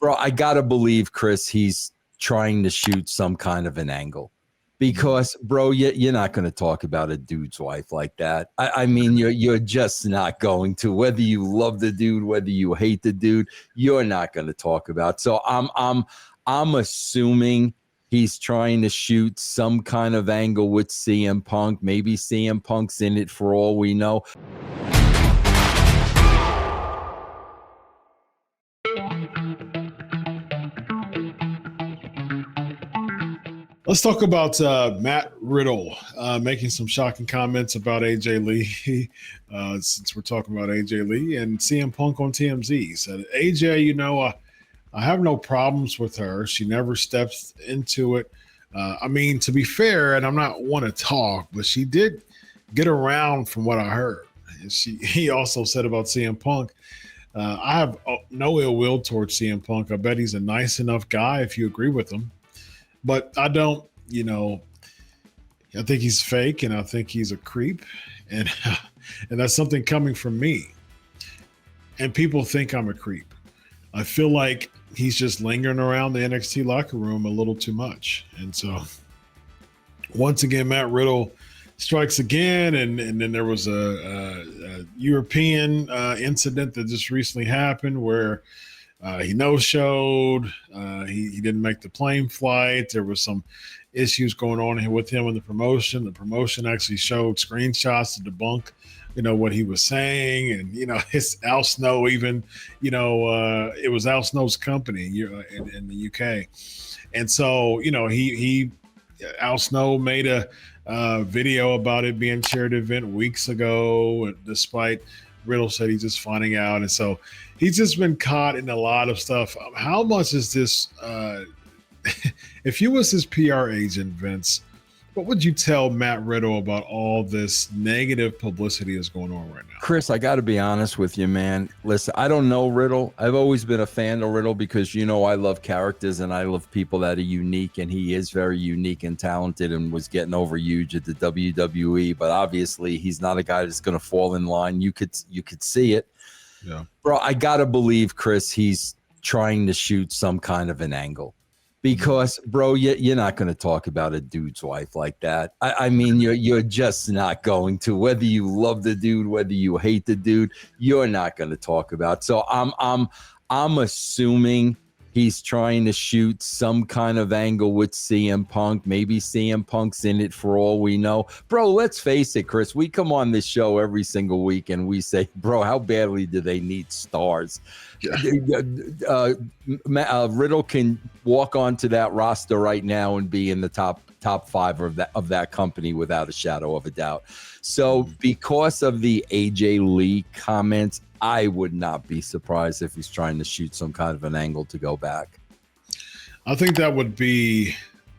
Bro, I gotta believe, Chris, he's trying to shoot some kind of an angle. Because, bro, you're not going to talk about a dude's wife like that. I mean, you're just not going to. Whether you love the dude, whether you hate the dude, you're not going to talk about. So I'm assuming he's trying to shoot some kind of angle with CM Punk. Maybe CM Punk's in it for all we know. Let's talk about Matt Riddle making some shocking comments about AJ Lee, since we're talking about AJ Lee, and CM Punk on TMZ. Said, AJ, I have no problems with her. She never steps into it. I mean, to be fair, and I'm not one to talk, but she did get around from what I heard. And he also said about CM Punk, I have no ill will towards CM Punk. I bet he's a nice enough guy if you agree with him. But I don't, I think he's fake and I think he's a creep. And that's something coming from me. And people think I'm a creep. I feel like he's just lingering around the NXT locker room a little too much. And so once again, Matt Riddle strikes again. And then there was a European incident that just recently happened where he no-showed. He didn't make the plane flight. There was some issues going on with him and the promotion. The promotion actually showed screenshots to debunk, what he was saying. And, it's Al Snow even, it was Al Snow's company in the UK. And so, Al Snow made a video about it being a charity event weeks ago, despite Riddle said he's just finding out. And so he's just been caught in a lot of stuff. How much is this? If you was his PR agent, Vince, what would you tell Matt Riddle about all this negative publicity that's going on right now? Chris, I got to be honest with you, man. Listen, I don't know Riddle. I've always been a fan of Riddle because, I love characters and I love people that are unique, and he is very unique and talented and was getting over huge at the WWE. But obviously, he's not a guy that's going to fall in line. You could see it. Yeah. Bro, I got to believe, Chris, he's trying to shoot some kind of an angle. Because, bro, you're not going to talk about a dude's wife like that. I mean, you're just not going to. Whether you love the dude, whether you hate the dude, you're not going to talk about. So I'm assuming he's trying to shoot some kind of angle with CM Punk. Maybe CM Punk's in it for all we know. Bro, let's face it, Chris. We come on this show every single week and we say, bro, how badly do they need stars? Yeah. Riddle can walk onto that roster right now and be in the top five of that company without a shadow of a doubt. So because of the AJ Lee comments, I would not be surprised if he's trying to shoot some kind of an angle to go back. I think that would be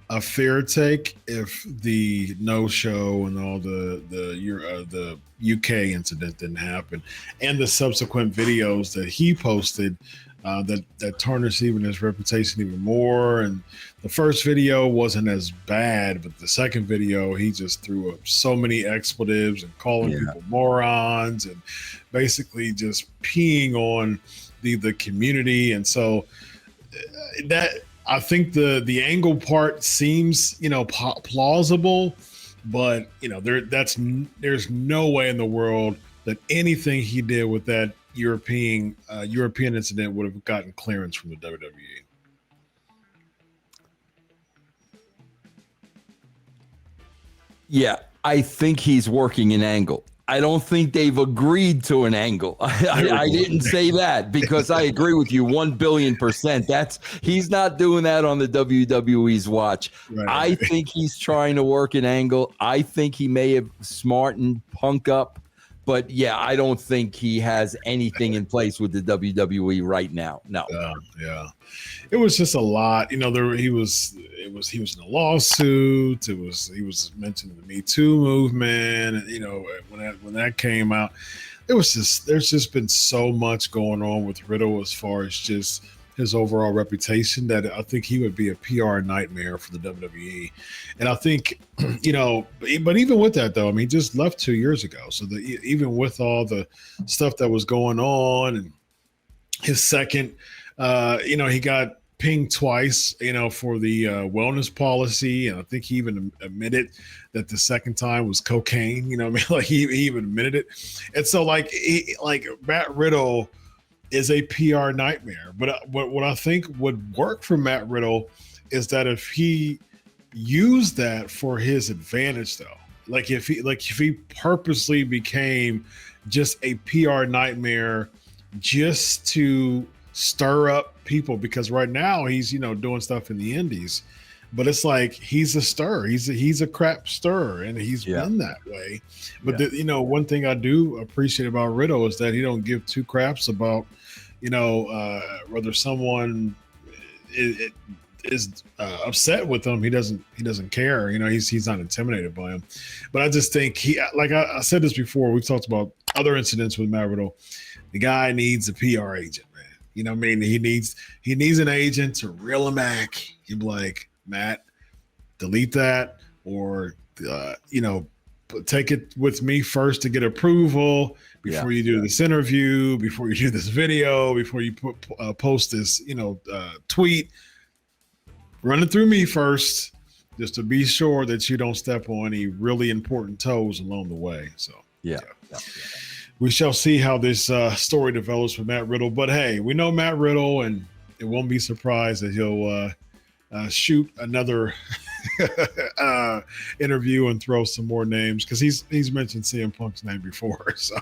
a fair take if the no-show and all the UK incident didn't happen, and the subsequent videos that he posted that tarnished even his reputation even more. And the first video wasn't as bad, but the second video, he just threw up so many expletives and calling people morons and basically just peeing on the community. And so that, I think the angle part seems, plausible, but there's no way in the world that anything he did with that European incident would have gotten clearance from the WWE. Yeah, I think he's working an angle. I don't think they've agreed to an angle. I didn't say that because I agree with you 1,000,000,000%. He's not doing that on the WWE's watch. Right. I think he's trying to work an angle. I think he may have smartened Punk up. But yeah, I don't think he has anything in place with the WWE right now. No. Yeah. It was just a lot. He was in a lawsuit. He was mentioning the Me Too movement. And when that came out, there's just been so much going on with Riddle as far as just his overall reputation that I think he would be a PR nightmare for the WWE. And I think, but even with that though, I mean, he just left 2 years ago. So even with all the stuff that was going on and his second He got pinged twice, for the wellness policy, and I think he even admitted that the second time was cocaine. Like he even admitted it, and so like Matt Riddle is a PR nightmare. But what I think would work for Matt Riddle is that if he used that for his advantage, though, like if he purposely became just a PR nightmare just to stir up people, because right now he's doing stuff in the indies, but it's like he's a stir, he's a crap stir, and he's been that way. But one thing I do appreciate about Riddle is that he don't give two craps about whether someone is upset with him. He doesn't care. He's not intimidated by him. But I just think I said this before. We've talked about other incidents with Matt Riddle. The guy needs a PR agent, man. You know what I mean? He needs an agent to reel him back. He'd be like, Matt, delete that, or take it with me first to get approval before you do this interview, before you do this video, before you post this tweet. Run it through me first, just to be sure that you don't step on any really important toes along the way. So we shall see how this story develops with Matt Riddle. But hey, we know Matt Riddle, and it won't be surprised that he'll shoot another interview and throw some more names, because he's mentioned CM Punk's name before. So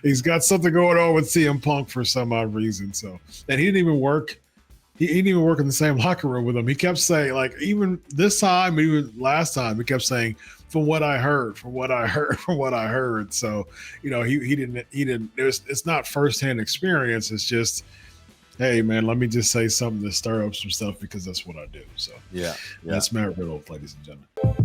he's got something going on with CM Punk for some odd reason. So, and he didn't even work. He didn't even work in the same locker room with him. He kept saying, like, even this time, even last time, he kept saying, from what I heard. So, he didn't, it's not firsthand experience. It's just, hey man, let me just say something to stir up some stuff, because that's what I do. So that's Matt Riddle, ladies and gentlemen.